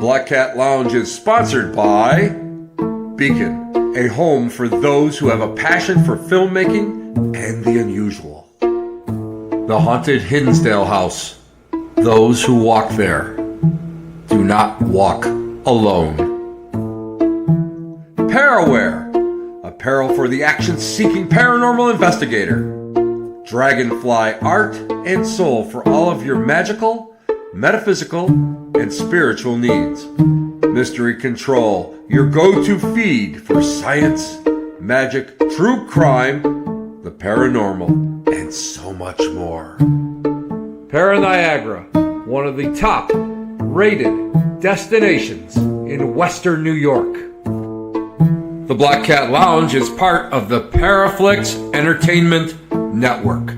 Black Cat Lounge is sponsored by Beacon, a home for those who have a passion for filmmaking and the unusual. The Haunted Hinsdale House. Those who walk there do not walk alone. Paraware, apparel for the action-seeking paranormal investigator. Dragonfly art and soul for all of your magical, metaphysical, and spiritual needs. Mystery Control, your go-to feed for science, magic, true crime, the paranormal, and so much more. Para-Niagara, one of the top rated destinations in Western New York. The Black Cat Lounge is part of the Paraflix Entertainment Network.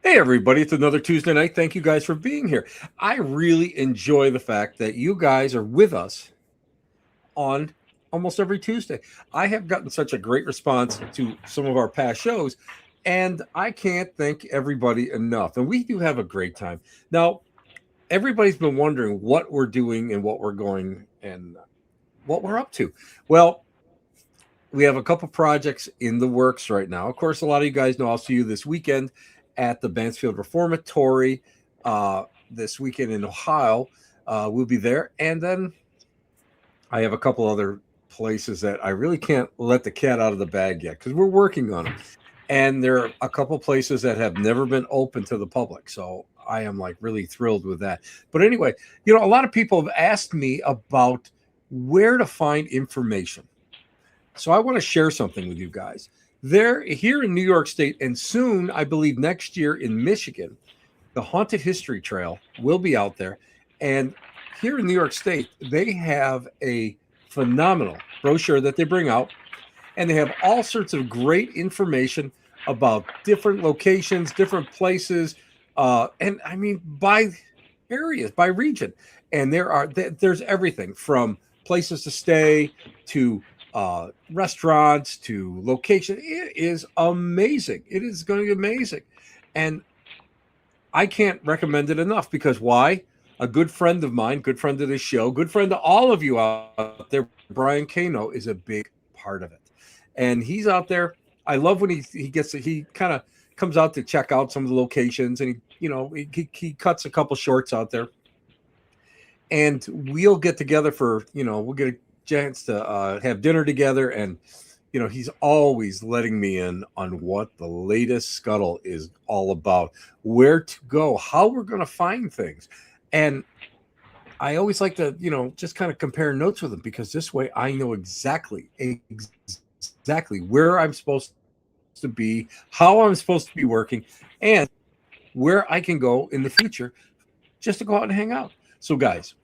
Hey everybody, it's another Tuesday night. Thank you guys for being here. I really enjoy the fact that you guys are with us on almost every Tuesday. I have gotten such a great response to some of our past shows, and I can't thank everybody enough. And we do have a great time. Now, everybody's been wondering what we're doing and what we're going and what we're up to. Well, we have a couple projects in the works right now. Of course, a lot of you guys know I'll see you this weekend at the Mansfield Reformatory this weekend in Ohio. We'll be there. And then I have a couple other places that I really can't let the cat out of the bag yet because we're working on them. And there are a couple places that have never been open to the public. So I am like really thrilled with that. But anyway, you know, a lot of people have asked me about where to find information. So I want to share something with you guys. They're here in New York State, and soon, I believe next year in Michigan, the Haunted History Trail will be out there. And here in New York State, they have a phenomenal brochure that they bring out, and they have all sorts of great information about different locations, different places, and I mean by areas, by region. And there's everything from places to stay to restaurants to location. It is amazing. It is going to be amazing. And I can't recommend it enough because why? A good friend of mine, good friend of this show, good friend to all of you out there, Brian Kano, is a big part of it. And he's out there. I love when he kind of comes out to check out some of the locations, and he cuts a couple shorts out there. And we'll get together we'll get a chance to have dinner together, and he's always letting me in on what the latest scuttle is all about, where to go, how we're going to find things. And I always like to just kind of compare notes with him, because this way I know exactly where I'm supposed to be, how I'm supposed to be working, and where I can go in the future just to go out and hang out. So guys,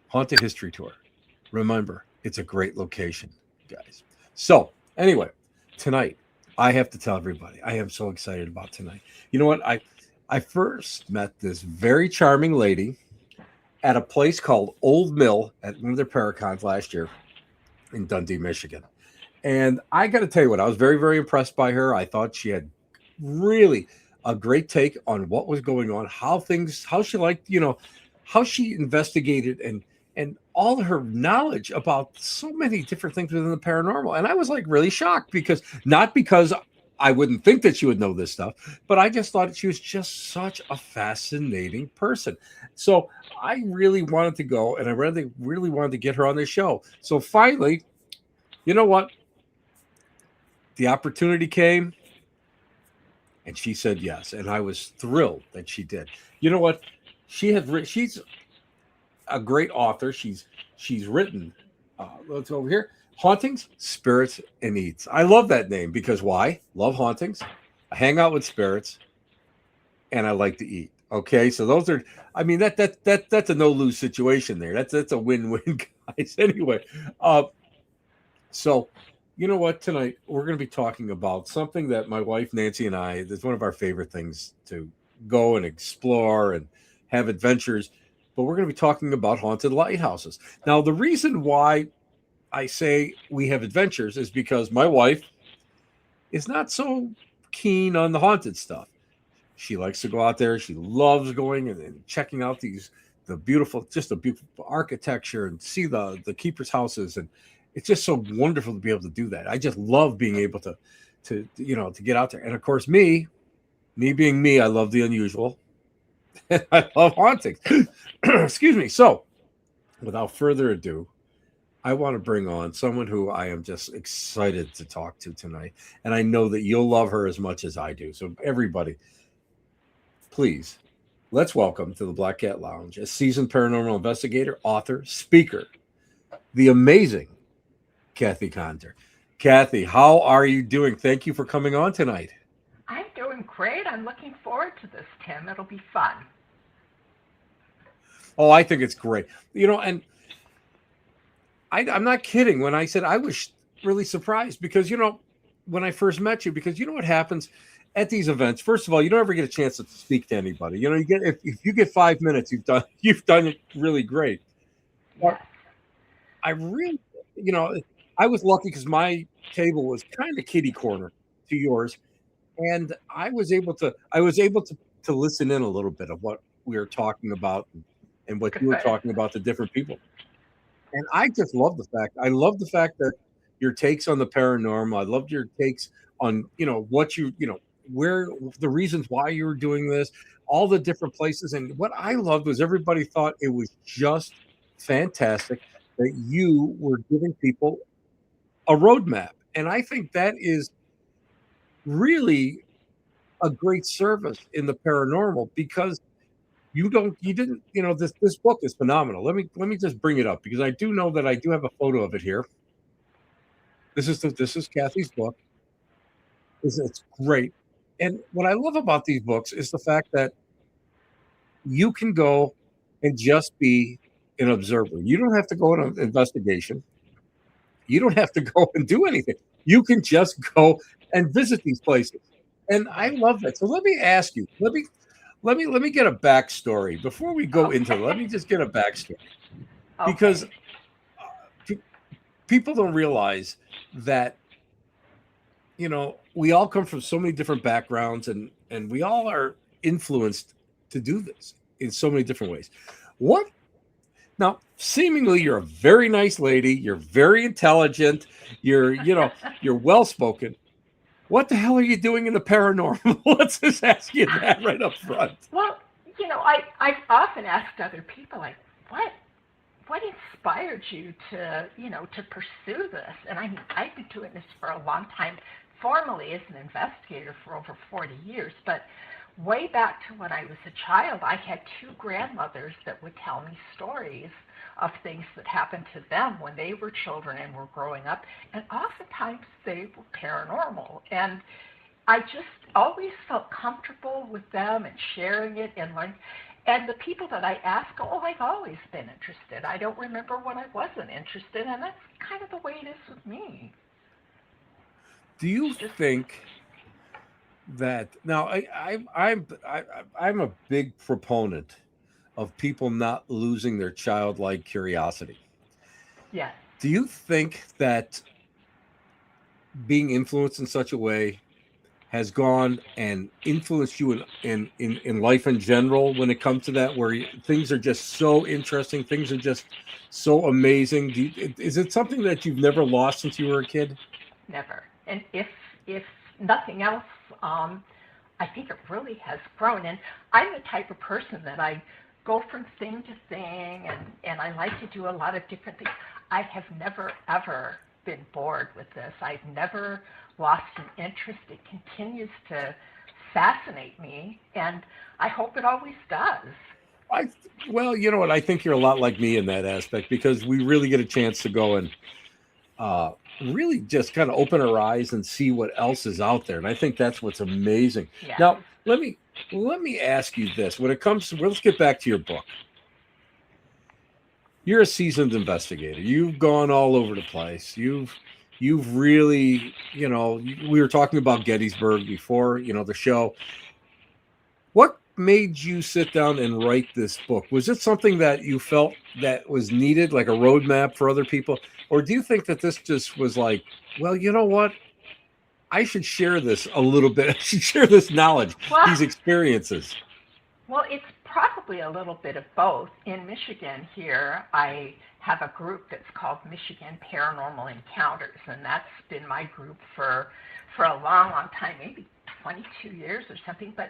Haunted History Tour. Remember, it's a great location, guys. So, anyway, tonight, I have to tell everybody, I am so excited about tonight. You know what? I first met this very charming lady at a place called Old Mill at one of their Paracons last year in Dundee, Michigan. And I got to tell you what, I was very, very impressed by her. I thought she had really a great take on what was going on, how she liked, how she investigated and all her knowledge about so many different things within the paranormal. And I was like really shocked, not because I wouldn't think that she would know this stuff, but I just thought she was just such a fascinating person. So I really wanted to go, and I really wanted to get her on this show. So finally, you know what? The opportunity came, and she said yes. And I was thrilled that she did. You know what? She's a great author. She's written, let's go over here, Hauntings, Spirits, and Eats. I love that name because why? Love hauntings, I hang out with spirits, and I like to eat. Okay, so those are. I mean that's a no lose situation there. That's a win win, guys. Anyway, uh, so you know what? Tonight we're going to be talking about something that my wife Nancy and I. It's one of our favorite things to go and explore and have adventures. But we're going to be talking about haunted lighthouses. Now, the reason why I say we have adventures is because my wife is not so keen on the haunted stuff. She likes to go out there. She loves going and checking out the beautiful, just the beautiful architecture and see the keepers' houses, and it's just so wonderful to be able to do that. I just love being able to get out there. And of course, me being me, I love the unusual. I love hauntings. Excuse me. So, without further ado, I want to bring on someone who I am just excited to talk to tonight, and I know that you'll love her as much as I do. So, everybody, please, let's welcome to the Black Cat Lounge a seasoned paranormal investigator, author, speaker, the amazing Kathy Conder. Kathy, how are you doing? Thank you for coming on tonight. I'm doing great. I'm looking forward to this, Tim. It'll be fun. Oh, I think it's great. And I'm not kidding when I said I was really surprised because, when I first met you, because you know what happens at these events. First of all, you don't ever get a chance to speak to anybody. You get if you get 5 minutes, you've done it really great. But Yes. I really, I was lucky because my table was kind of kitty corner to yours, and I was able to listen in a little bit of what we were talking about and what you were Good. talking about, the different people. And I just love the fact that your takes on the paranormal. I loved your takes on, what where the reasons why you were doing this, all the different places. And what I loved was everybody thought it was just fantastic that you were giving people a roadmap. And I think that is really a great service in the paranormal because you didn't, this book is phenomenal. Let me just bring it up because I do know that I do have a photo of it here. This is Kathy's book. It's great. And what I love about these books is the fact that you can go and just be an observer. You don't have to go on an investigation. You don't have to go and do anything. You can just go and visit these places. And I Right. love that. So let me ask you, let me get a backstory before we go into it. Let Okay. me just get a backstory because Okay. pe- people don't realize that we all come from so many different backgrounds and we all are influenced to do this in so many different ways. What now? Seemingly, you're a very nice lady. You're very intelligent. You're well spoken. What the hell are you doing in the paranormal? Let's just ask you that right up front. Well, I've often asked other people, like, what inspired you to pursue this? And I mean, I've been doing this for a long time, formally as an investigator for over 40 years, but way back to when I was a child, I had two grandmothers that would tell me stories of things that happened to them when they were children and were growing up, and oftentimes they were paranormal. And I just always felt comfortable with them and sharing it and learning. And the people that I ask, oh, I've always been interested. I don't remember when I wasn't interested, and that's kind of the way it is with me. Do you It's just think that now I'm a big proponent of people not losing their childlike curiosity. yes, Do you think that being influenced in such a way has gone and influenced you in life in general when it comes to that where things are just so interesting, things are just so amazing? Is it something that you've never lost since you were a kid? never. And if nothing else, I think it really has grown. And I'm the type of person that I go from thing to thing, and I like to do a lot of different things. I have never, ever been bored with this. I've never lost an interest. It continues to fascinate me, and I hope it always does. I Well, you know what, I think you're a lot like me in that aspect because we really get a chance to go and uh, really just kind of open our eyes and see what else is out there. And I think that's what's amazing. Yes. Now, Well, let me ask you this: when it comes to, well, let's get back to your book. You're a seasoned investigator. You've gone all over the place. You've really, we were talking about Gettysburg before, the show. What made you sit down and write this book? Was it something that you felt that was needed, like a roadmap for other people? Or do you think that this just was like, well, you know what? I should share this a little bit. I should share this knowledge, Well, these experiences. well, it's probably a little bit of both. In Michigan here, I have a group that's called Michigan Paranormal Encounters, and that's been my group for a long, long time, maybe 22 years or something. But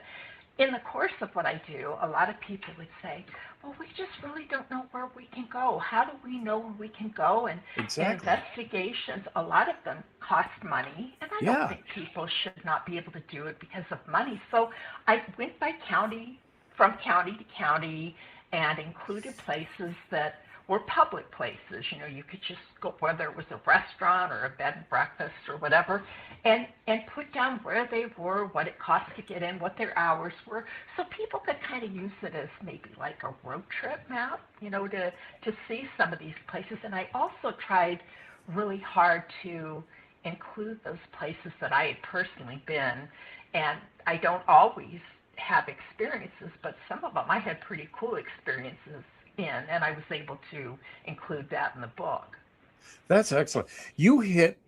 in the course of what I do, a lot of people would say, well, we just really don't know where we can go. How do we know where we can go? And Exactly. investigations, a lot of them cost money, and I don't Yeah. think people should not be able to do it because of money. So I went by county, from county to county, and included places that were public places. You could just go, whether it was a restaurant or a bed and breakfast or whatever, and put down where they were, what it cost to get in, what their hours were, so people could kind of use it as maybe like a road trip map, to see some of these places. And I also tried really hard to include those places that I had personally been, and I don't always have experiences, but some of them I had pretty cool experiences in, and I was able to include that in the book. That's excellent. You hit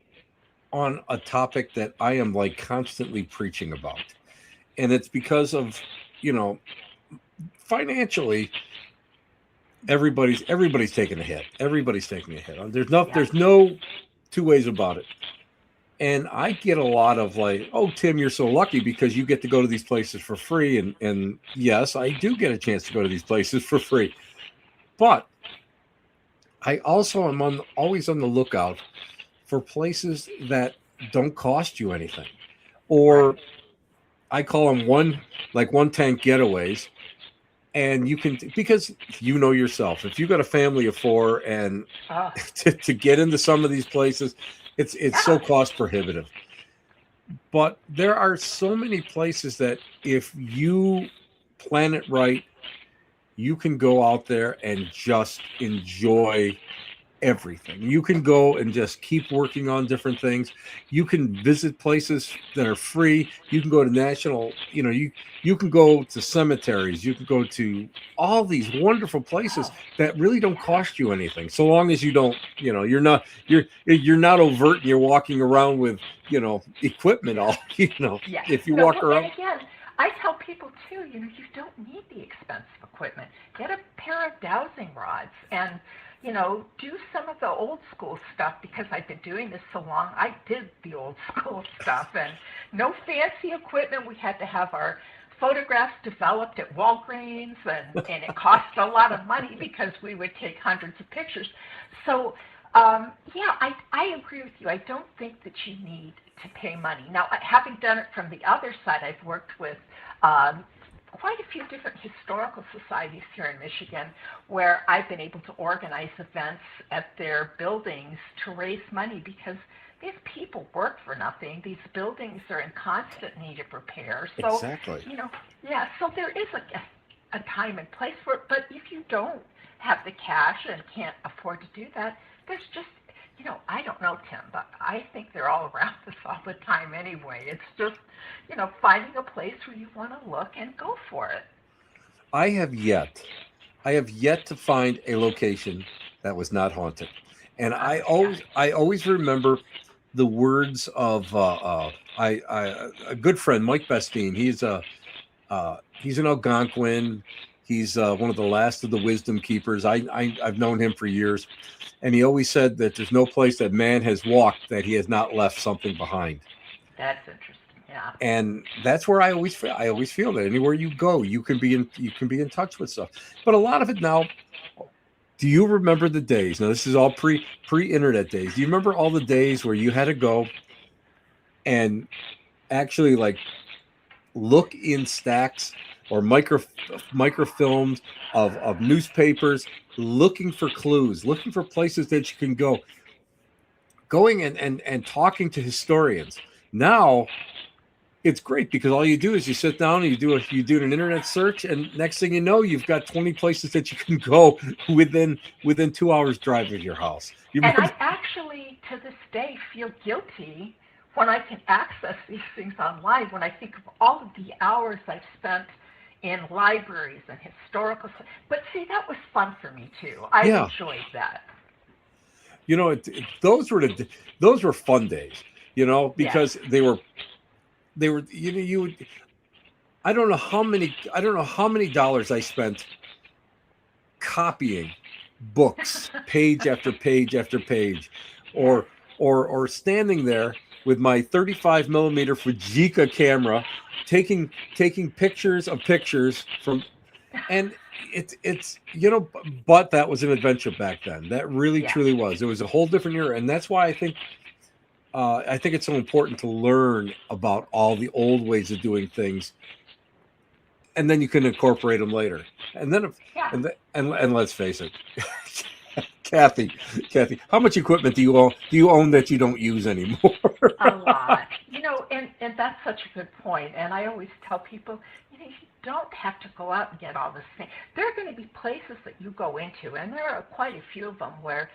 on a topic that I am like constantly preaching about. And it's because of, you know, financially everybody's taking a hit. Everybody's taking a hit. Yeah. There's no two ways about it. And I get a lot of like, oh, Tim, you're so lucky because you get to go to these places for free. And yes, I do get a chance to go to these places for free. But I also am always on the lookout for places that don't cost you anything. Or Right. I call them one tank getaways. And you can, because you know yourself, if you've got a family of four and Oh, to get into some of these places, it's so yeah. cost prohibitive. But there are so many places that if you plan it right, you can go out there and just enjoy everything. You can go and just keep working on different things. You can visit places that are free. You can go to you can go to cemeteries. You can go to all these wonderful places Oh, that really don't yeah. cost you anything. So long as you don't, you're not overt and you're walking around with, equipment Yeah. all, Yeah. if you No, walk well, and around. again, I tell people too, you don't need the expensive equipment. Get a pair of dowsing rods and, do some of the old school stuff because I've been doing this so long. I did the old school stuff and no fancy equipment. We had to have our photographs developed at Walgreens and it cost a lot of money because we would take hundreds of pictures. So yeah, I agree with you. I don't think that you need to pay money. Now, having done it from the other side, I've worked with quite a few different historical societies here in Michigan where I've been able to organize events at their buildings to raise money because these people work for nothing. These buildings are in constant need of repair. So, Exactly. yeah, so there is a time and place for it. But if you don't have the cash and can't afford to do that, there's just, I don't know, Tim, but I think they're all around us all the time anyway. It's just, finding a place where you want to look and go for it. I have yet, I have yet to find a location that was not haunted. And Yeah. I always remember the words of a good friend, Mike Bestine. He's an Algonquin. He's one of the last of the wisdom keepers. I've known him for years, and he always said that there's no place that man has walked that he has not left something behind. That's interesting. Yeah. And that's where I always feel that anywhere you go, you can be in touch with stuff. But a lot of it now, do you remember the days? Now this is all pre internet days. Do you remember all the days where you had to go and actually like look in stacks or microfilms of newspapers, looking for clues, looking for places that you can go, going and talking to historians? Now it's great because all you do is you sit down and you do an internet search, and next thing you know, you've got 20 places that you can go within 2 hours drive of your house. You And I remember? actually, to this day, feel guilty when I can access these things online, when I think of all of the hours I've spent in libraries and historical. But see, that was fun for me too. I Yeah, enjoyed that. those were fun days. Yes. Because they were I don't know how many dollars I spent copying books page after page after page, Yes. or or standing there with my 35 millimeter Fujika camera, taking pictures of pictures from. And it's but that was an adventure back then. That really Yes. truly was. It was a whole different era, and that's why I think it's so important to learn about all the old ways of doing things, and then you can incorporate them later. And then Yeah. and let's face it, Kathy, how much equipment do you own that you don't use anymore? A lot. And that's such a good point. And I always tell people, you don't have to go out and get all this thing. There are going to be places that you go into, and there are quite a few of them where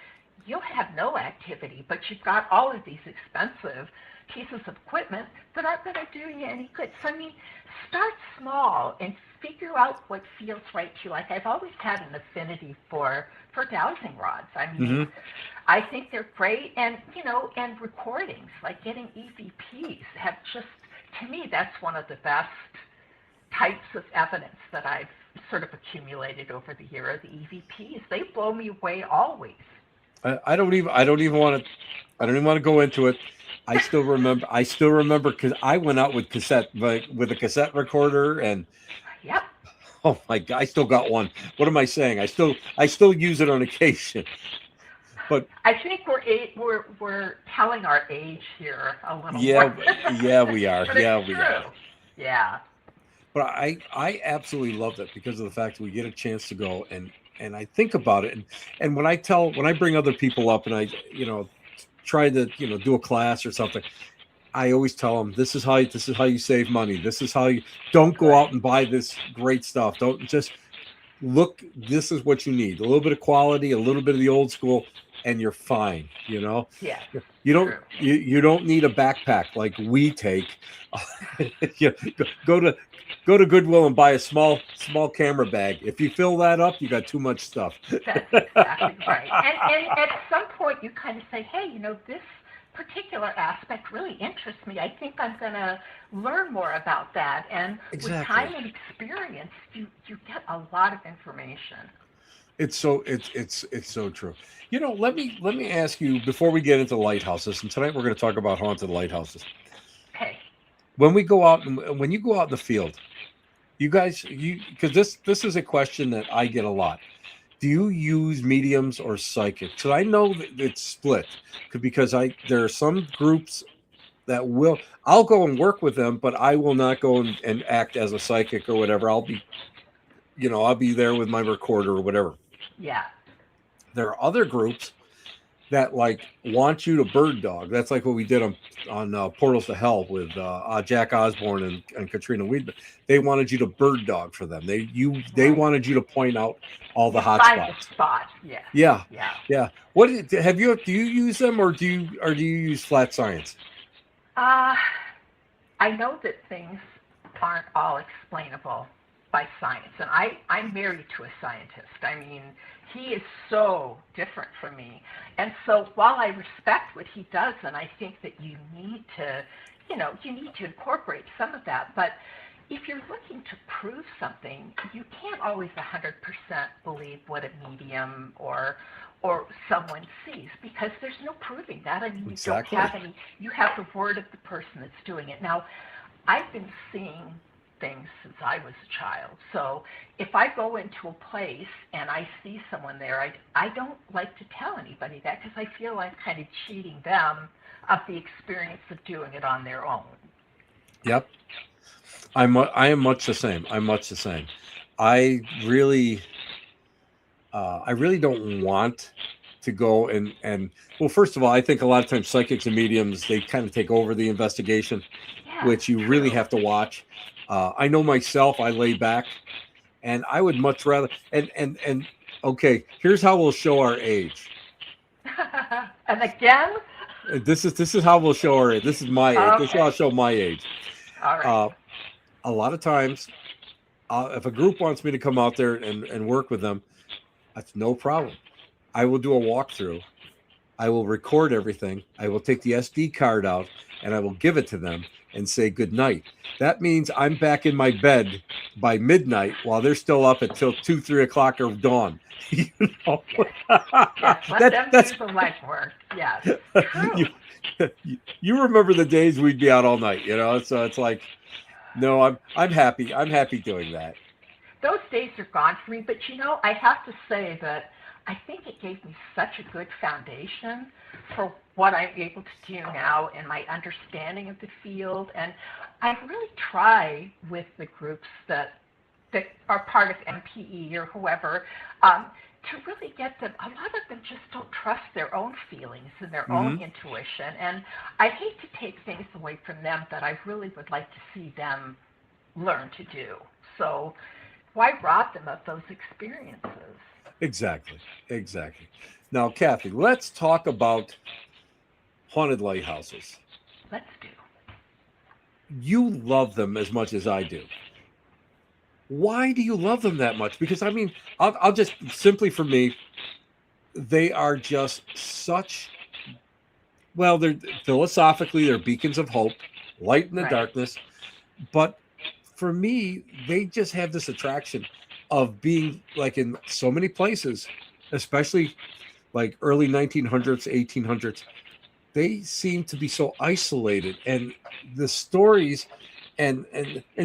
you'll have no activity, but you've got all of these expensive pieces of equipment that aren't going to do you any good. So, I mean, start small and figure out what feels right to you. Like, I've always had an affinity for dowsing rods. I mean, Hmm. I think they're great, and recordings, like getting EVPs, have just, to me, that's one of the best types of evidence that I've sort of accumulated over the year. Are the EVPs? They blow me away always. I don't even want to go into it. I still remember because I went out with with a cassette recorder, and Yep. oh my god, I still got one. What am I saying? I still use it on occasion. But I think we're telling our age here a little more, yeah, yeah, we are. but it's Yeah, we are. true. Yeah. But I absolutely love that because of the fact that we get a chance to go, and I think about it, and when I bring other people up, and I try to do a class or something, I always tell them this is how you save money. This is how you don't go Good. out and buy this great stuff. Don't just look. This is what you need: a little bit of quality, a little bit of the old school, and you're fine. Yes. True. You don't need a backpack like we take. you go to go to Goodwill and buy a small camera bag. If you fill that up, you got too much stuff. That's exactly right. And at some point, you kind of say, hey, this particular aspect really interests me. I think I'm going to learn more about that. And with Exactly. time and experience, you get a lot of information. It's so true. Let me ask you before we get into lighthouses, and tonight we're going to talk about haunted lighthouses. Okay. When you go out in the field, you guys, because this is a question that I get a lot. Do you use mediums or psychics? So I know that it's split because I there are some groups that I'll go and work with them, but I will not go and act as a psychic or whatever. I'll be there with my recorder or whatever. Yeah. There are other groups that like want you to bird dog. That's like what we did on Portals to Hell with Jack Osborne and Katrina Weedman. They wanted you to bird dog for them. They Right. wanted you to point out all the You hot find the spots. spot. Yes. Yeah, Yeah. yeah. Do you use them, or do you use flat science? Uh, I know that things aren't all explainable by science, and I'm married to a scientist. I mean, he is so different from me. And so while I respect what he does, and I think that you need to incorporate some of that, but if you're looking to prove something, you can't always 100% believe what a medium or someone sees, because there's no proving that. I mean, Exactly. you have the word of the person that's doing it. Now, I've been seeing things since I was a child. So if I go into a place and I see someone there, I don't like to tell anybody that, because I feel I'm kind of cheating them of the experience of doing it on their own. Yep. I am much the same. I'm much the same. I really I really don't want to go and well, first of all, I think a lot of times psychics and mediums, they kind of take over the investigation, Yeah, which you really true. have to watch. I know myself, I lay back, and I would much rather and okay, here's how we'll show our age. And again, This is how we'll show our age. This is my age. This is how okay, I'll show my age. all right. Uh, a lot of times, if a group wants me to come out there and work with them, that's no problem. I will do a walkthrough. I will record everything. I will take the SD card out and I will give it to them and say good night. That means I'm back in my bed by midnight while they're still up until 2, 3 o'clock of dawn. You know, Yes, yes. Let that them that's do the legwork. Yes, you. true. You remember the days we'd be out all night, So it's like, no, I'm happy. I'm happy doing that. Those days are gone for me, but I have to say that I think it gave me such a good foundation for what I'm able to do now and my understanding of the field. And I really try with the groups that are part of MPE or whoever, to really get them. A lot of them just don't trust their own feelings and their own Hmm. intuition. And I hate to take things away from them that I really would like to see them learn to do. So why rob them of those experiences? Exactly. Exactly. Now, Kathy, let's talk about haunted lighthouses. Let's do. You love them as much as I do. Why do you love them that much? Because I mean, I'll just simply for me, they are just such, well, they're philosophically, they're beacons of hope, light in the Right. darkness. But for me, they just have this attraction of being like in so many places, especially like early 1900s, 1800s. They seem to be so isolated, and the stories and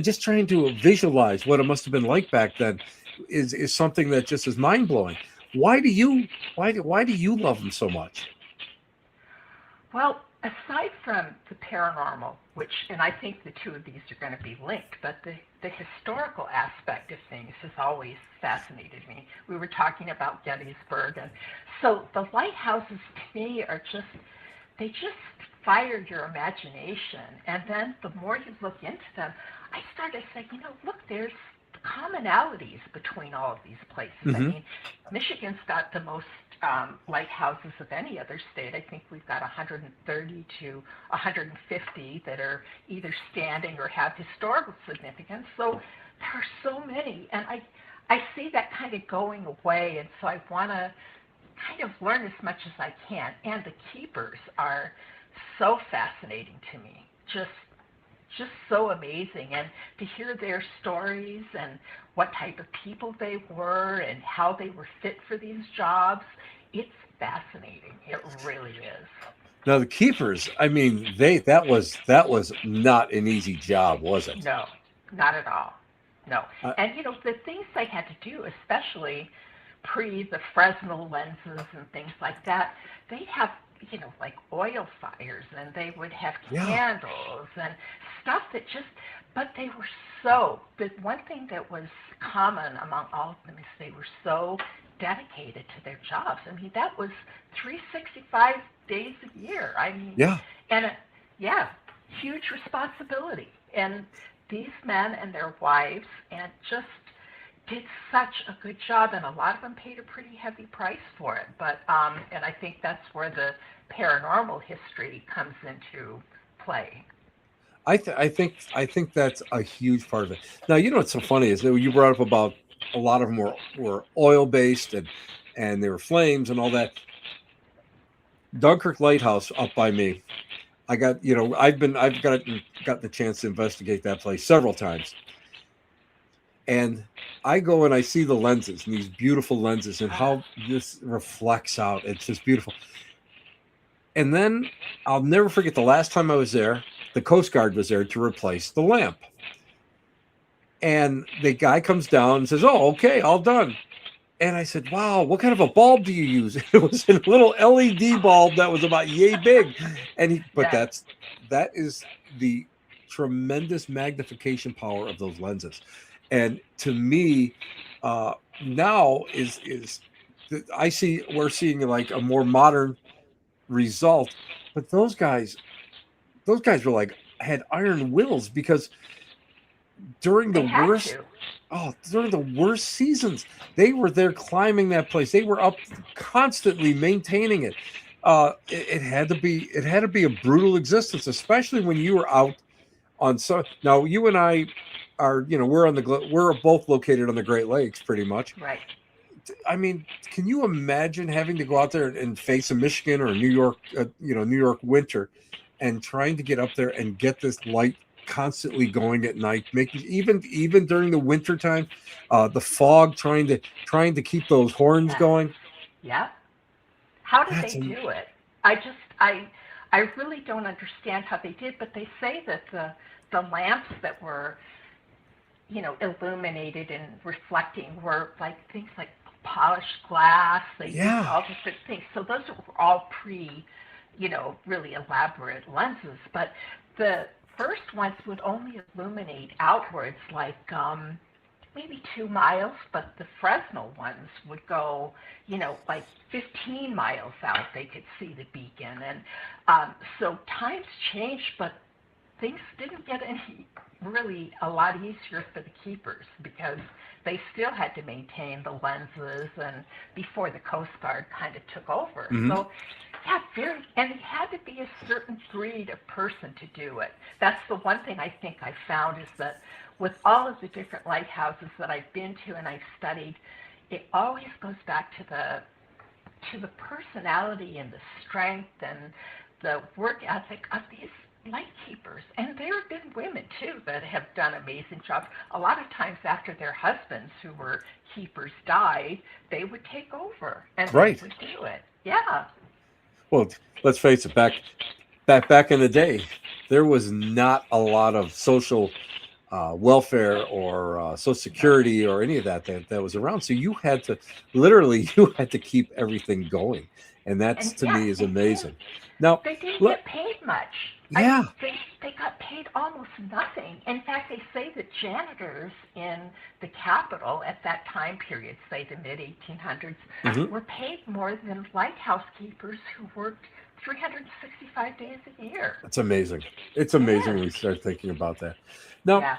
just trying to visualize what it must have been like back then is something that just is mind blowing. Why do you love them so much? Well, aside from the paranormal, which, and I think the two of these are going to be linked, but the historical aspect of things has always fascinated me. We were talking about Gettysburg, and so the lighthouses to me are just, they just fire your imagination. And then the more you look into them, I started saying, look, there's commonalities between all of these places. I Hmm. mean, Michigan's got the most lighthouses of any other state. I think we've got 130 to 150 that are either standing or have historical significance. So there are so many, and I see that kind of going away, and so I want to kind of learn as much as I can. And the keepers are so fascinating to me. Just so amazing, and to hear their stories and what type of people they were and how they were fit for these jobs, it's fascinating. It really is. Now the keepers, I mean, that was not an easy job, was it? No, not at all. No. Uh, And the things they had to do, especially pre the Fresnel lenses and things like that, they'd have, like oil fires, and they would have yeah. candles and stuff that just, but they were so, the one thing that was common among all of them is they were so dedicated to their jobs. I mean, that was 365 days a year. I mean, Yeah. and yeah, huge responsibility. And these men and their wives and just did such a good job, and a lot of them paid a pretty heavy price for it. But and I think that's where the paranormal history comes into play. I think that's a huge part of it. Now, you know what's so funny is that you brought up about a lot of them were oil based and they were flames and all that. Dunkirk Lighthouse up by me. I've got the chance to investigate that place several times. And I go and I see the lenses and these beautiful lenses and how this reflects out. It's just beautiful. And then I'll never forget the last time I was there, the Coast Guard was there to replace the lamp. And the guy comes down and says, "Oh, okay, all done." And I said, "Wow, what kind of a bulb do you use?" It was a little LED bulb that was about yay big. But Yes. that is the tremendous magnification power of those lenses. And to me, now is we're seeing like a more modern result, but those guys were like had iron wills because during the They had worst to. during the worst seasons, they were there climbing that place. They were up constantly maintaining it. It had to be a brutal existence, especially when you were out on. So now you and I are, we're both located on the Great Lakes, pretty much. Right. I mean, can you imagine having to go out there and face a Michigan or New York, New York winter, and trying to get up there and get this light constantly going at night, making even during the winter time, the fog trying to keep those horns Yeah. going. Yeah. How did That's they do it? I just I really don't understand how they did, but they say that the lamps that were, illuminated and reflecting were like things like polished glass. They used yeah, all different things. So those were all really elaborate lenses. But the first ones would only illuminate outwards like maybe 2 miles, but the Fresnel ones would go, like 15 miles out. They could see the beacon. And so times changed, but things didn't get any really a lot easier for the keepers because they still had to maintain the lenses and before the Coast Guard kind of took over. hmm So yeah, and it had to be a certain breed of person to do it. That's the one thing I think I found is that with all of the different lighthouses that I've been to and I've studied, it always goes back to the personality and the strength and the work ethic of these light keepers. And there have been women too that have done amazing jobs. A lot of times after their husbands who were keepers died, they would take over and they right. would do it. Yeah. Well, let's face it, back in the day, there was not a lot of social welfare or social No. security or any of that was around. So you had to literally you had to keep everything going, and that's And to yeah, me is amazing. Now, they didn't look, get paid much. I yeah, mean, they got paid almost nothing. In fact, they say that janitors in the capital at that time period, say the mid 1800s, mhm, were paid more than lighthouse keepers who worked 365 days a year. it's amazing. It's It amazing is. when we start thinking about that. Now, Yeah.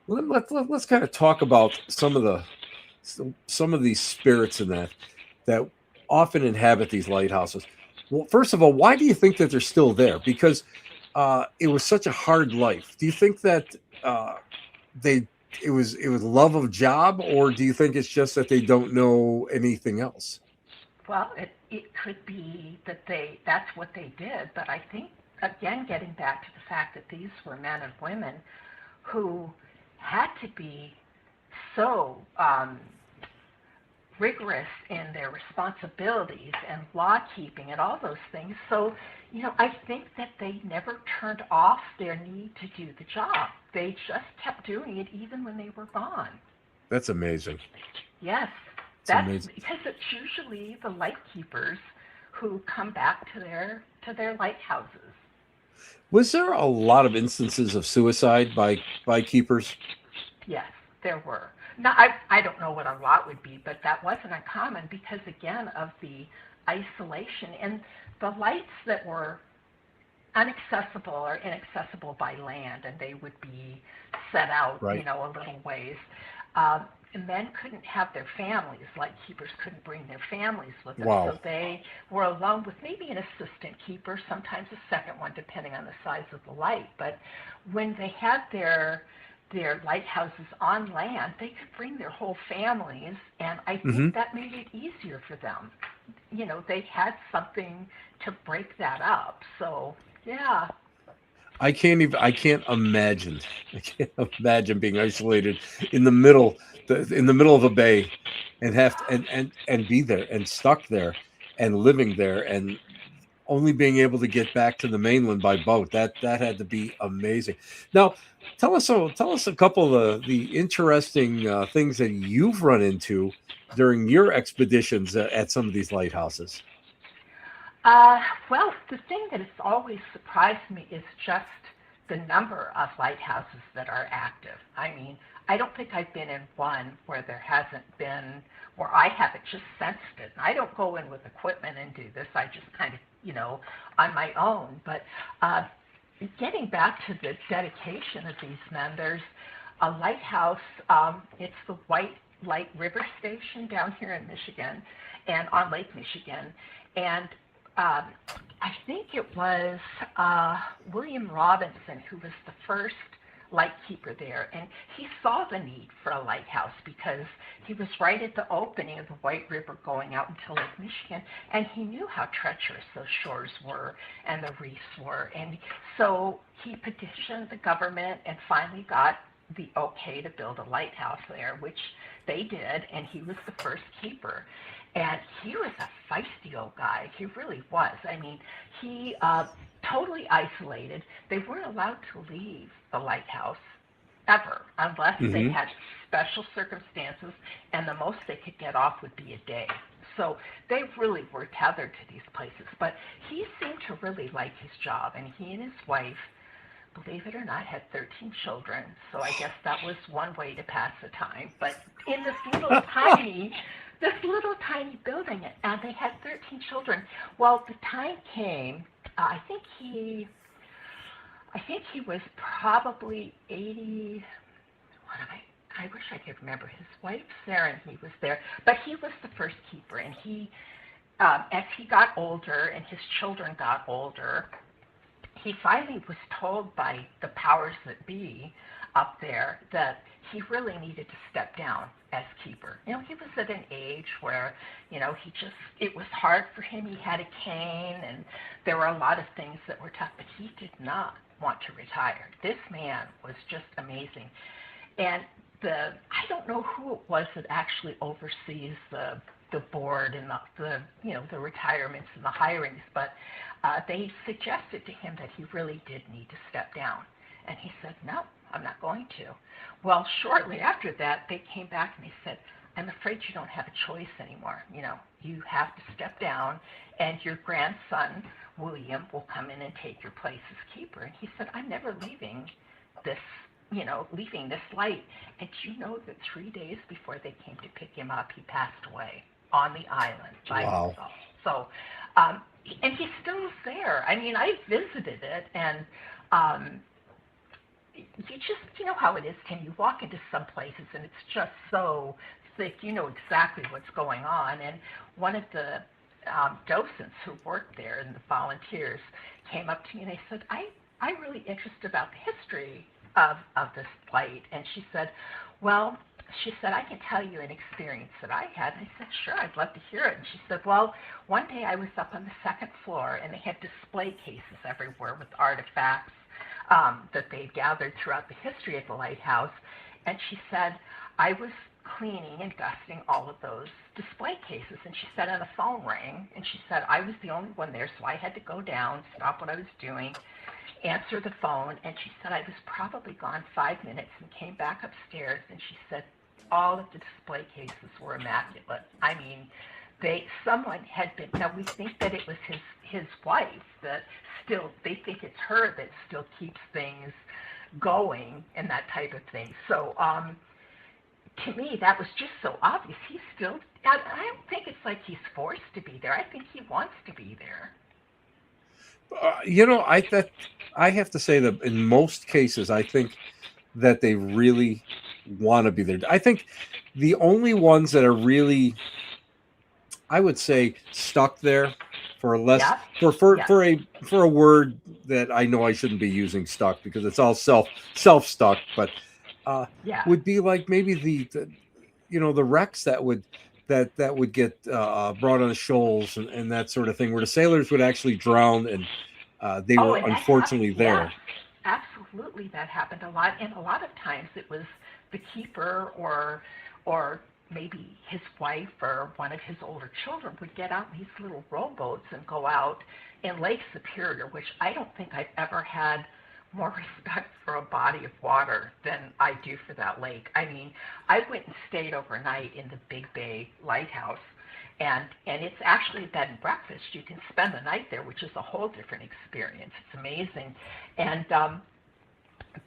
let's kind of talk about some of these spirits in that often inhabit these lighthouses. Well, first of all, why do you think that they're still there? Because it was such a hard life. Do you think that uh, they it was love of job, or do you think it's just that they don't know anything else? Well, it could be that that's what they did, but I think again getting back to the fact that these were men and women who had to be so rigorous in their responsibilities and law keeping and all those things. So, I think that they never turned off their need to do the job. They just kept doing it even when they were gone. That's amazing. Yes, It's that's amazing. because it's usually the light keepers who come back to their lighthouses. Was there a lot of instances of suicide by keepers? Yes, there were. Now, I don't know what a lot would be, but that wasn't uncommon because, again, of the isolation and the lights that were unaccessible or inaccessible by land, and they would be set out, Right. a little ways. Um, and men couldn't have their families, like keepers couldn't bring their families with them, Wow. so they were alone with maybe an assistant keeper, sometimes a second one, depending on the size of the light. But when they had their lighthouses on land, they could bring their whole families, and I think hmm that made it easier for them. They had something to break that up. So yeah, I can't imagine. I can't imagine being isolated in the middle in the middle of a bay and have to, and be there and stuck there and living there and only being able to get back to the mainland by boat. That had to be amazing. Now, tell us a couple of the interesting things that you've run into during your expeditions at some of these lighthouses. Uh, well, the thing that has always surprised me is just the number of lighthouses that are active. I mean, I don't think I've been in one where there hasn't been, where I haven't just sensed it. And I don't go in with equipment and do this. I just kind of, on my own. But getting back to the dedication of these men, there's a lighthouse. It's the White Light River Station down here in Michigan, and on Lake Michigan. And I think it was William Robinson who was the first lightkeeper there, and he saw the need for a lighthouse because he was right at the opening of the White River going out into Lake Michigan, and he knew how treacherous those shores were and the reefs were. And so he petitioned the government and finally got the okay to build a lighthouse there, which they did, and he was the first keeper. And he was a feisty old guy. He really was. I mean, he totally isolated. They weren't allowed to leave the lighthouse ever unless they had special circumstances, and the most they could get off would be a day. So they really were tethered to these places. But he seemed to really like his job, and he and his wife, believe it or not, had 13 children. So I guess that was one way to pass the time. But in this little tiny building, and they had 13 children. Well, the time came. I think he was probably 80. I wish I could remember. His wife Sarah, and he was there, but he was the first keeper. And he, as he got older and his children got older, he finally was told by the powers that be up there that he really needed to step down as keeper. He was at an age where, it was hard for him. He had a cane, and there were a lot of things that were tough, but he did not want to retire. This man was just amazing. And I don't know who it was that actually oversees the board and the retirements and the hirings, but they suggested to him that he really did need to step down. And he said, no, I'm not going to. Well, shortly after that, they came back and they said, I'm afraid you don't have a choice anymore. You have to step down, and your grandson, William, will come in and take your place as keeper. And he said, I'm never leaving this light. And do you know that 3 days before they came to pick him up, he passed away on the island by himself. So, and he still is there. I mean, I visited it, and you just, how it is, Tim. You walk into some places, and it's just so thick. You know exactly what's going on. And one of the docents who worked there and the volunteers came up to me, and they said, I'm really interested about the history of this light. And she said, I can tell you an experience that I had. And I said, sure, I'd love to hear it. And she said, well, one day I was up on the second floor, and they had display cases everywhere with artifacts that they gathered throughout the history of the lighthouse. And she said, I was cleaning and dusting all of those display cases. And she said, and the phone rang. And she said, I was the only one there, so I had to go down, stop what I was doing, answer the phone. And she said, I was probably gone 5 minutes and came back upstairs. And she said, all of the display cases were immaculate. I mean, someone had been, now we think that it was his wife that still, they think it's her that still keeps things going and that type of thing. So to me, that was just so obvious. He's still, I don't think it's like he's forced to be there. I think he wants to be there. I have to say that in most cases, I think that they really want to be there. I think the only ones that are really, I would say, stuck there for less for a word that I know I shouldn't be using, stuck, because it's all self stuck, but would be like maybe the wrecks that would get brought on shoals and that sort of thing, where the sailors would actually drown, and they were unfortunately there. Yeah, absolutely, that happened a lot, and a lot of times it was the keeper or maybe his wife or one of his older children would get out in these little rowboats and go out in Lake Superior, which I don't think I've ever had more respect for a body of water than I do for that lake. I mean, I went and stayed overnight in the Big Bay Lighthouse, and it's actually a bed and breakfast. You can spend the night there, which is a whole different experience. It's amazing. And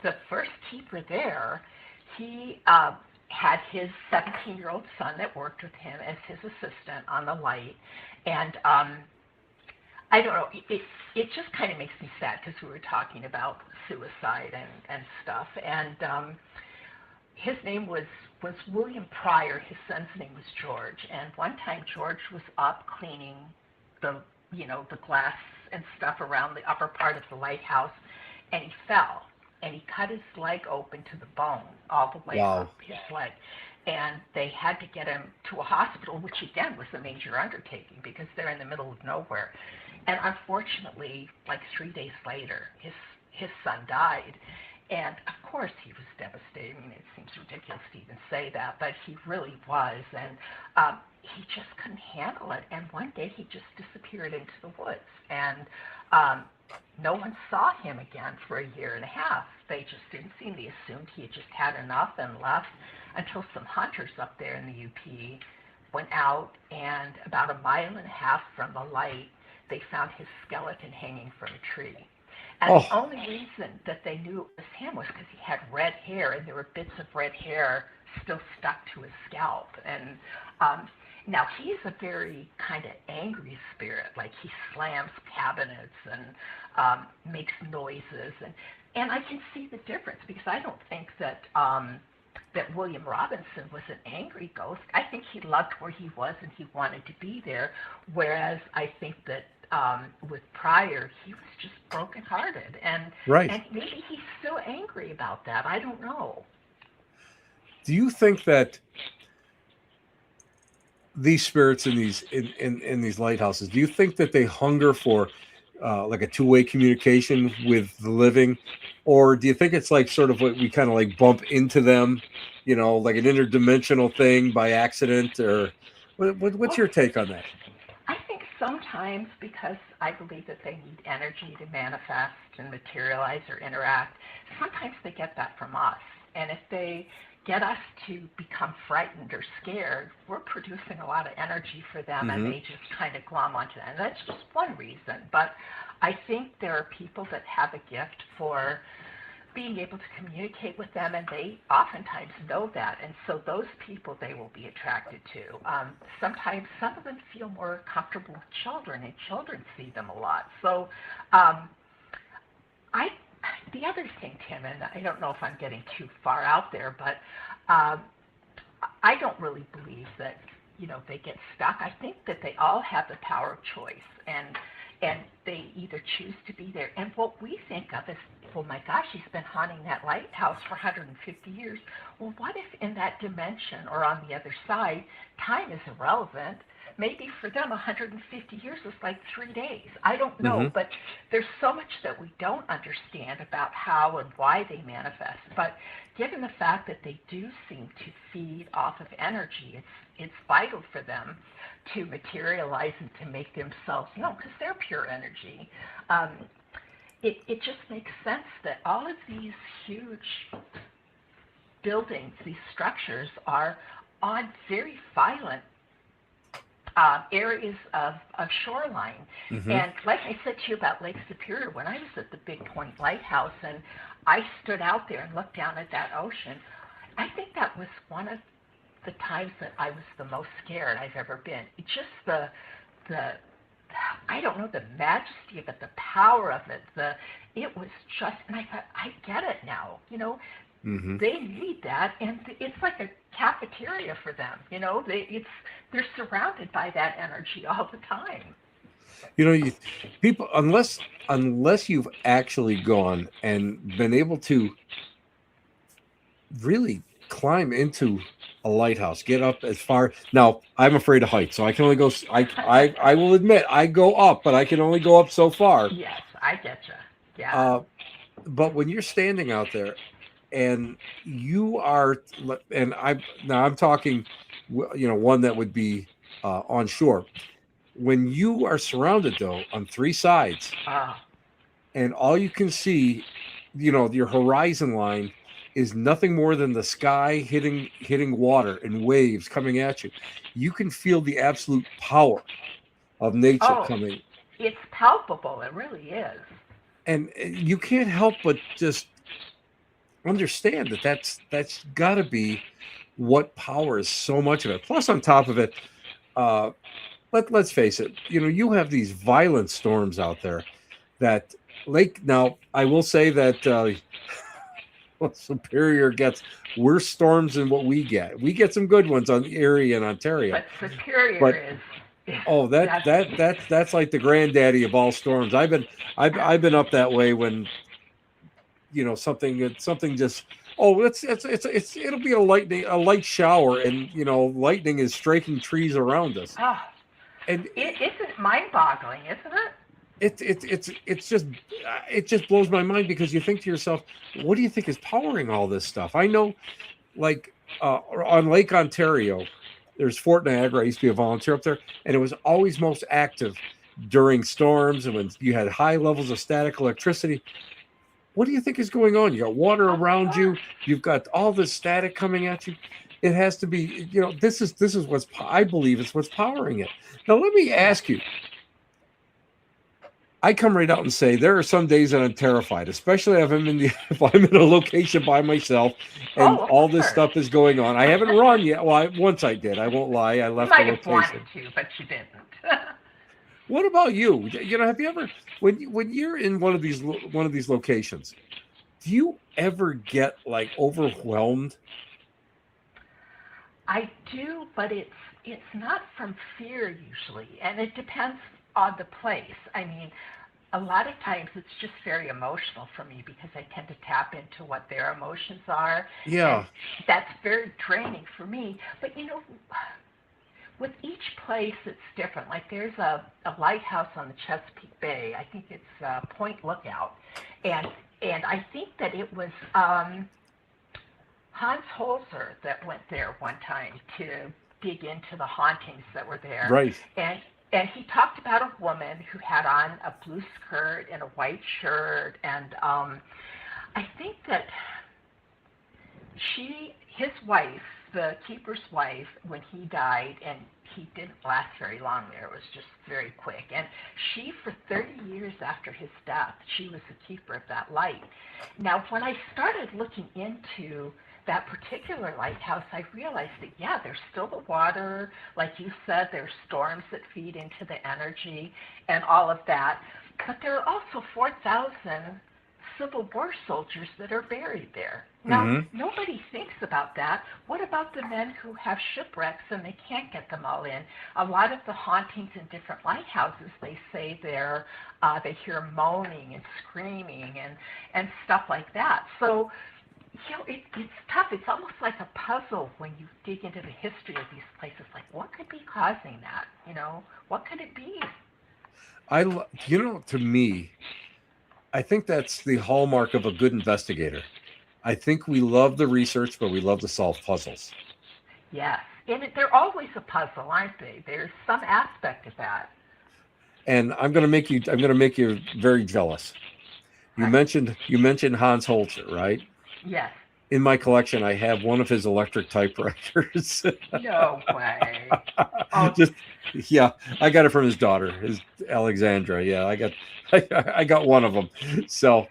the first keeper there, he had his 17-year-old son that worked with him as his assistant on the light, and I don't know. It just kind of makes me sad because we were talking about suicide and stuff. And his name was William Pryor. His son's name was George. And one time George was up cleaning the the glass and stuff around the upper part of the lighthouse, and he fell and he cut his leg open to the bone, all the way Wow. up his leg. And they had to get him to a hospital, which again was a major undertaking because they're in the middle of nowhere. And unfortunately, like 3 days later, his son died. And of course, he was devastated. I mean, it seems ridiculous to even say that, but he really was. And he just couldn't handle it. And one day, he just disappeared into the woods. And no one saw him again for a year and a half. They just didn't see him. They assumed he had just had enough and left until some hunters up there in the UP went out, and about a mile and a half from the light, they found his skeleton hanging from a tree. And the Oh, only reason that they knew it was him was because he had red hair, and there were bits of red hair still stuck to his scalp. And now he's a very kind of angry spirit. Like he slams cabinets and makes noises, and I can see the difference because I don't think that that William Robinson was an angry ghost. I think he loved where he was and he wanted to be there. Whereas I think that with Pryor, he was just brokenhearted, right. and maybe he's still angry about that. I don't know. Do you think that these spirits in in these lighthouses, do you think that they hunger for like a two-way communication with the living, or do you think it's like sort of what we kind of like bump into them, like an interdimensional thing by accident, or what's Well, your take on that? I think sometimes because I believe that they need energy to manifest and materialize or interact, sometimes they get that from us. And if they get us to become frightened or scared, we're producing a lot of energy for them and Hmm. they just kind of glom onto that. And that's just one reason. But I think there are people that have a gift for being able to communicate with them, and they oftentimes know that, and so those people they will be attracted to. Sometimes some of them feel more comfortable with children, and children see them a lot. So, um, I the other thing, Tim, and I don't know if I'm getting too far out there, but um, I don't really believe that they get stuck. I think that they all have the power of choice, and they either choose to be there. And what we think of is, well, my gosh, he's been haunting that lighthouse for 150 years. Well, what if in that dimension or on the other side, time is irrelevant? Maybe for them, 150 years is like 3 days. I don't know, Hmm. but there's so much that we don't understand about how and why they manifest. But given the fact that they do seem to feed off of energy, it's vital for them to materialize and to make themselves known because they're pure energy. Um, it just makes sense that all of these huge buildings, these structures, are on very violent areas of shoreline. Hmm. And like I said to you about Lake Superior, when I was at the Big Point Lighthouse and I stood out there and looked down at that ocean, I think that was one of the times that I was the most scared I've ever been. It's just the I don't know, the majesty of it, the power of it, it was just, and I thought, I get it now. Hmm. They need that, and it's like a cafeteria for them. They're surrounded by that energy all the time. You people, unless you've actually gone and been able to really climb into a lighthouse, get up as far. Now, I'm afraid of heights, so I can only go. I will admit I go up, but I can only go up so far. Yes, I get you. Yeah. Uh, but when you're standing out there and you are, and I'm talking, one that would be on shore. When you are surrounded though on three sides, Oh, and all you can see, your horizon line is nothing more than the sky hitting water and waves coming at you. You can feel the absolute power of nature oh, coming, it's palpable. It really is. and you can't help but just understand that that's got to be what powers so much of it. Plus, on top of it, uh, let's face it, you have these violent storms out there that Lake. Now, I will say that Superior gets worse storms than what we get. We get some good ones on Erie and Ontario, But Superior but is oh, definitely. that's like the granddaddy of all storms. I've been up that way when something just it'll be a light shower, and lightning is striking trees around us, Oh, and it isn't mind-boggling, isn't it? it just blows my mind, because you think to yourself, what do you think is powering all this stuff? I know, like, on Lake Ontario, there's Fort Niagara. I used to be a volunteer up there, and it was always most active during storms and when you had high levels of static electricity. What do you think is going on? You got water Of around you. course. You've got all this static coming at you. It has to be, this is what's, I believe it's what's powering it. Now, let me Yes. ask you, I come right out and say there are some days that I'm terrified, especially if I'm in a location by myself and Oh, all of this course. stuff is going on. I haven't run yet. Well, once I did. I won't lie. I You left the might have wanted location. to, but you didn't. What about you? Have you ever, when you're in one of these locations, do you ever get like overwhelmed? I do, but it's not from fear usually, and it depends on the place. I mean, a lot of times it's just very emotional for me because I tend to tap into what their emotions are, and Yeah. that's very draining for me. But with each place it's different. Like there's a lighthouse on the Chesapeake Bay. I think it's Point Lookout, and and I think that it was Hans Holzer that went there one time to dig into the hauntings that were there, Right. and he talked about a woman who had on a blue skirt and a white shirt, and I think that his wife, the keeper's wife, when he died, and he didn't last very long there, it was just very quick. And she, for 30 years after his death, she was the keeper of that light. Now, when I started looking into that particular lighthouse, I realized that, yeah, there's still the water. Like you said, there's storms that feed into the energy and all of that. But there are also 4,000 Civil War soldiers that are buried there. Now, Mm-hmm. nobody thinks about that. What about the men who have shipwrecks and they can't get them all in? A lot of the hauntings in different lighthouses, they say they hear moaning and screaming and stuff like that. So, it's tough. It's almost like a puzzle when you dig into the history of these places. Like, what could be causing that? What could it be? To me, I think that's the hallmark of a good investigator. I think we love the research, but we love to solve puzzles. Yes. And they're always a puzzle, aren't they? There's some aspect of that. And I'm going to make you very jealous. You Right. mentioned Hans Holzer, right? Yes. In my collection, I have one of his electric typewriters. No way. Oh, Just yeah, I got it from his daughter, his Alexandra. Yeah, I got one of them. So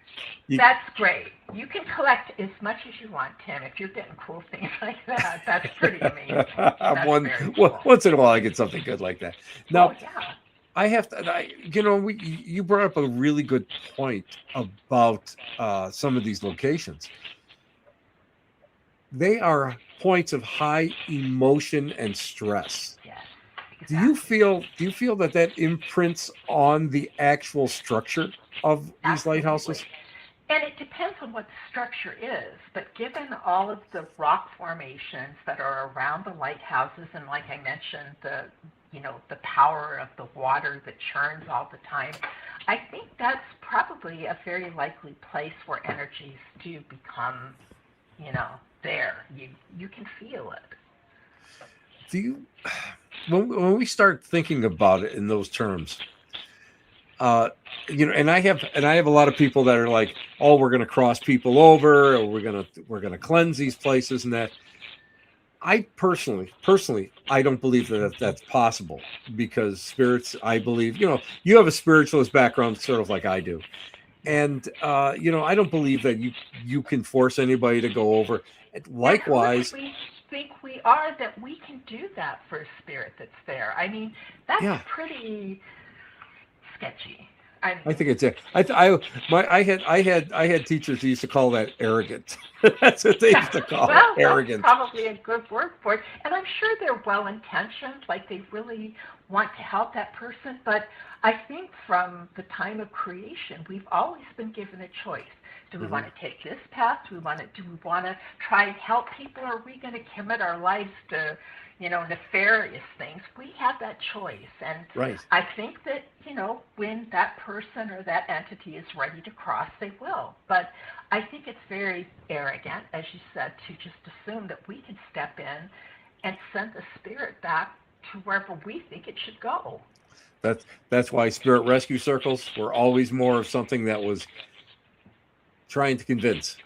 you, that's great. You can collect as much as you want, Tim, if you're getting cool things like that. That's pretty amazing. That's very cool. once in a while, I get something good like that. Oh, Now, yeah. I have to. You brought up a really good point about some of these locations. They are points of high emotion and stress. Yes. Do you Exactly. feel do you feel that imprints on the actual structure of these Absolutely. lighthouses? And it depends on what the structure is, but given all of the rock formations that are around the lighthouses, and like I mentioned, the power of the water that churns all the time, I think that's probably a very likely place where energies do become, you know, there. You can feel it. Do you when we start thinking about it in those terms, uh and I have a lot of people that are like, oh, we're going to cross people over, or we're going to cleanse these places and that. I personally, I don't believe that that's possible, because spirits, I believe, you have a spiritualist background, sort of like I do. Yeah. And I don't believe that you can force anybody to go over. And who do Likewise, we think we are that we can do that for a spirit that's there? I mean, that's yeah, pretty sketchy. I I mean, think it's it. I had teachers who used to call that arrogant. That's what they used to call it, well, that's arrogant. probably a good word for it. And I'm sure they're well intentioned, like they really want to help that person. But I think from the time of creation, we've always been given a choice. Do we Hmm. want to take this path? Do we want to try and help people? Or are we going to commit our lives to, nefarious things? We have that choice. And Right. I think that, when that person or that entity is ready to cross, they will. But I think it's very arrogant, as you said, to just assume that we can step in and send the spirit back to wherever we think it should go. That's why spirit rescue circles were always more of something that was trying to convince.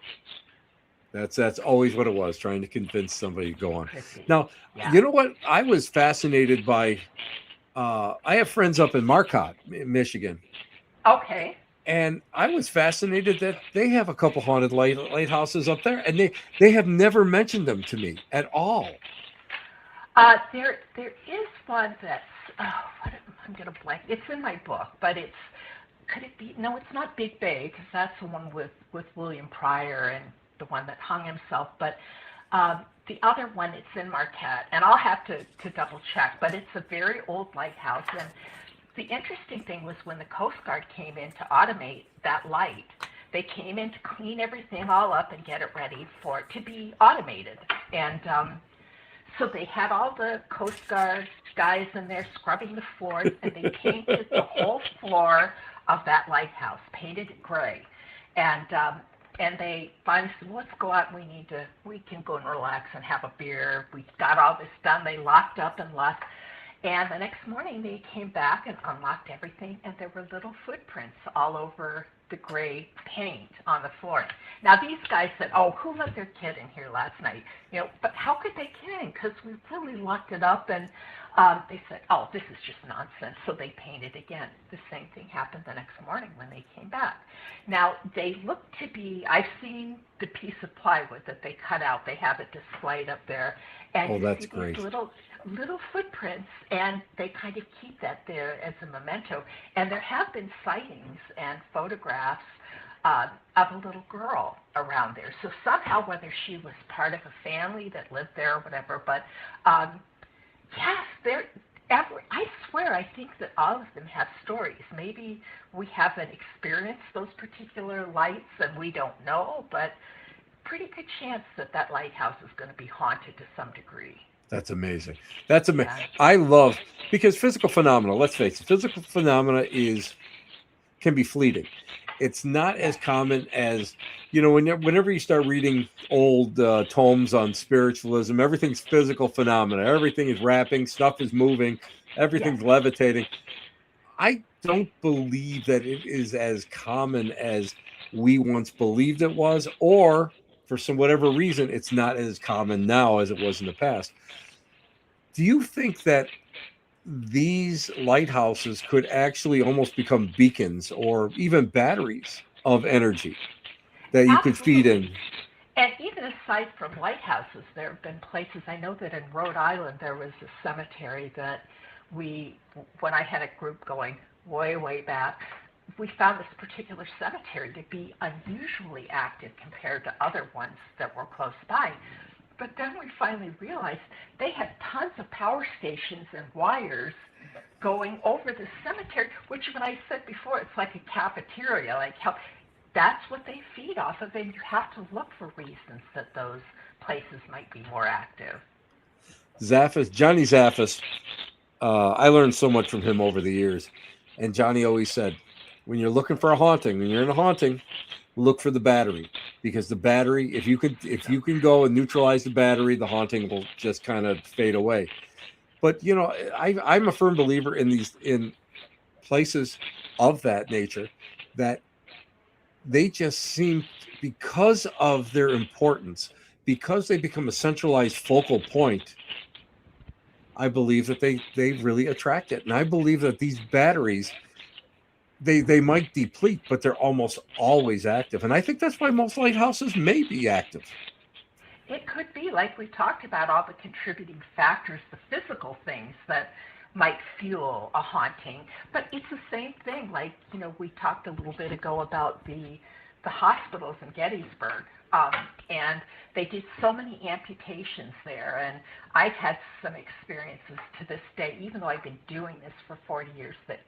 That's always what it was, trying to convince somebody to go on. Could be. Now, Yeah. you know what? I was fascinated by. I have friends up in Marcotte, Michigan, Okay. and I was fascinated that they have a couple haunted lighthouses up there, and they have never mentioned them to me at all. There is one that's, I'm going to blank. It's in my book, but could it be, no, it's not Big Bay, because that's the one with William Pryor and the one that hung himself, but the other one, it's in Marquette, and I'll have to double check, but it's a very old lighthouse. And the interesting thing was when the Coast Guard came in to automate that light, they came in to clean everything all up and get it ready for it to be automated. And so they had all the Coast Guard guys in there scrubbing the floors, and they painted the whole floor of that lighthouse, painted it gray. And they finally said, well, let's go out. We can go and relax and have a beer. We got all this done. They locked up and left. And the next morning they came back and unlocked everything, and there were little footprints all over the gray paint on the floor. Now these guys said, "Oh, who let their kid in here last night?" But how could they get in? Because we really locked it up. And they said, "Oh, this is just nonsense." So they painted again. The same thing happened the next morning when they came back. Now they look to be. I've seen the piece of plywood that they cut out. They have it displayed up there, and Oh, you that's see these great. little footprints, and they kind of keep that there as a memento. And there have been sightings and photographs of a little girl around there. So somehow, whether she was part of a family that lived there or whatever, but yes, I swear, I think that all of them have stories. Maybe we haven't experienced those particular lights and we don't know, but pretty good chance that that lighthouse is going to be haunted to some degree. That's amazing. That's amazing. Yeah. I love because physical phenomena. Let's face it, physical phenomena can be fleeting. It's not as Yes. common as whenever you start reading old tomes on spiritualism, everything's physical phenomena. Everything is wrapping, stuff is moving, Yes. everything's levitating. I don't believe that it is as common as we once believed it was, or for some whatever reason, it's not as common now as it was in the past. Do you think that these lighthouses could actually almost become beacons or even batteries of energy that you could feed Absolutely. in? And even aside from lighthouses, there have been places. I know that in Rhode Island there was a cemetery that when I had a group going way, way back, we found this particular cemetery to be unusually active compared to other ones that were close by. But then we finally realized they had tons of power stations and wires going over the cemetery, which, when I said before, it's like a cafeteria. Like, how that's what they feed off of, and you have to look for reasons that those places might be more active. Johnny Zaffis, I learned so much from him over the years. And Johnny always said, when you're looking for a haunting, when you're in a haunting, look for the battery, because the battery, if you can go and neutralize the battery, the haunting will just kind of fade away. But I'm a firm believer in places of that nature, that they just seem, because of their importance, because they become a centralized focal point. I believe that they really attract it, and I believe that these batteries they might deplete, but they're almost always active. And I think that's why most lighthouses may be active. It could be, like we talked about, all the contributing factors, the physical things that might fuel a haunting. But it's the same thing. Like, we talked a little bit ago about the hospitals in Gettysburg, and they did so many amputations there. And I've had some experiences to this day, even though I've been doing this for 40 years, that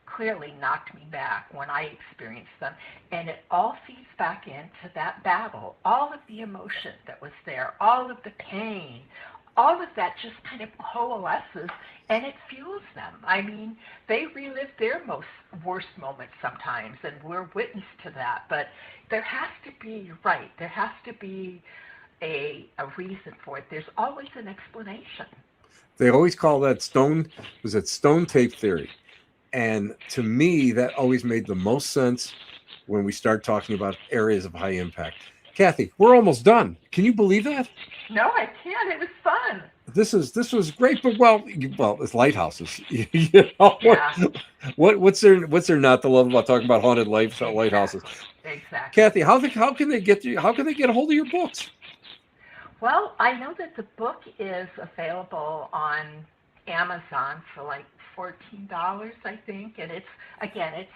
clearly knocked me back when I experienced them. And it all feeds back into that battle. All of the emotion that was there, all of the pain, all of that just kind of coalesces and it fuels them. I mean, they relive their worst moments sometimes, and we're witness to that. But there has to be, right, there has to be a reason for it. There's always an explanation. They always call that stone tape theory. And to me, that always made the most sense when we start talking about areas of high impact. Kathy, we're almost done. Can you believe that? No, I can't. It was fun. This was great, but well, it's lighthouses. Yeah. What's there not to love about talking about haunted lighthouses? Exactly. Kathy, how can they get you? How can they get a hold of your books? Well, I know that the book is available on Amazon for like $14, I think, and it's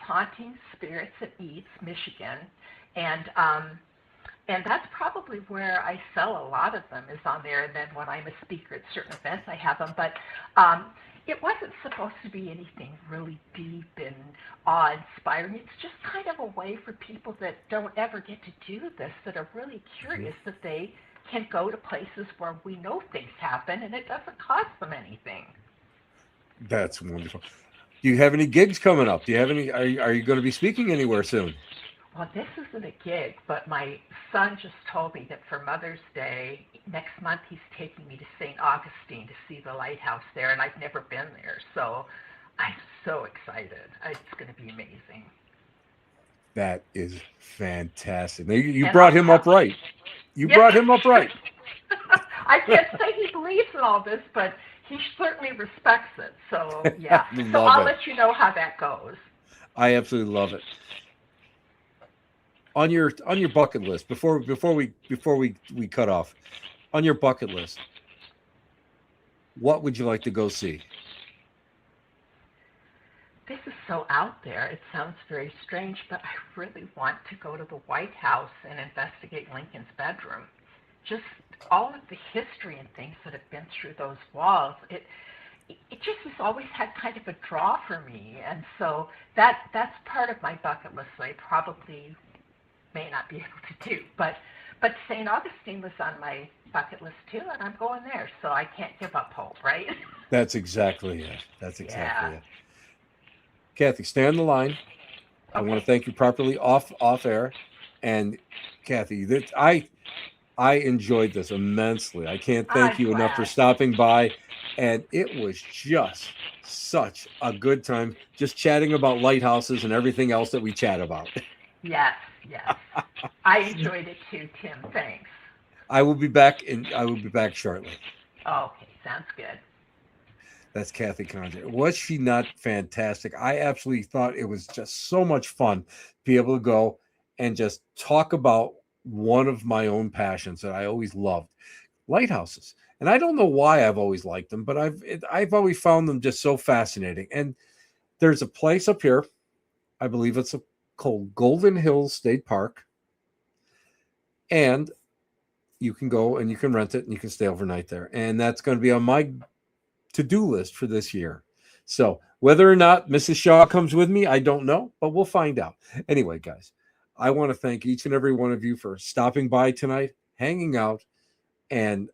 Haunting Spirits at Eats, Michigan, and that's probably where I sell a lot of them is on there. And then when I'm a speaker at certain events, I have them. But it wasn't supposed to be anything really deep and awe-inspiring. It's just kind of a way for people that don't ever get to do this, that are really curious, that they can go to places where we know things happen and it doesn't cost them anything. That's wonderful. Do you have any gigs coming up? Do you have any? Are you going to be speaking anywhere soon? Well, this isn't a gig, but my son just told me that for Mother's Day next month he's taking me to St. Augustine to see the lighthouse there, and I've never been there, so I'm so excited. It's going to be amazing. That is fantastic. Now, you And brought I'll him up right. You yeah. brought him up right. I can't say he believes in all this, but he certainly respects it. So yeah. So I'll let you know how that goes. I absolutely love it. On your bucket list, before we cut off, on your bucket list, what would you like to go see? This is so out there. It sounds very strange, but I really want to go to the White House and investigate Lincoln's bedroom. Just all of the history and things that have been through those walls. It just has always had kind of a draw for me, and so that's part of my bucket list that I probably may not be able to do. But St. Augustine was on my bucket list too, and I'm going there, so I can't give up hope, right? That's exactly it. That's exactly Yeah. it. Kathy, stay on the line. I want to thank you properly off air, and Kathy, I enjoyed this immensely. I can't thank you enough for stopping by, and it was just such a good time just chatting about lighthouses and everything else that we chat about. Yes. I enjoyed it too, Tim. Thanks. I will be back shortly. Okay, sounds good. That's Kathy Conder. Was she not fantastic? I absolutely thought it was just so much fun to be able to go and just talk about one of my own passions that I always loved, lighthouses. And I don't know why I've always liked them, but I've always found them just so fascinating. And there's a place up here, I believe it's called Golden Hills State Park, and you can go and you can rent it and you can stay overnight there. And that's going to be on my to-do list for this year. So whether or not Mrs. Shaw comes with me, I don't know, but we'll find out. Anyway, guys, I want to thank each and every one of you for stopping by tonight, hanging out, and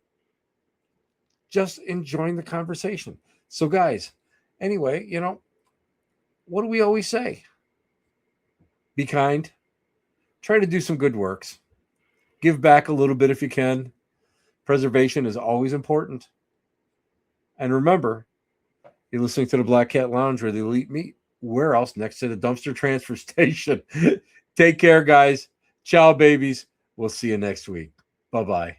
just enjoying the conversation. So, guys, anyway, what do we always say? Be kind. Try to do some good works. Give back a little bit if you can. Preservation is always important. And remember, you're listening to the Black Cat Lounge where the elite meet. Where else? Next to the dumpster transfer station. Take care, guys. Ciao, babies. We'll see you next week. Bye-bye.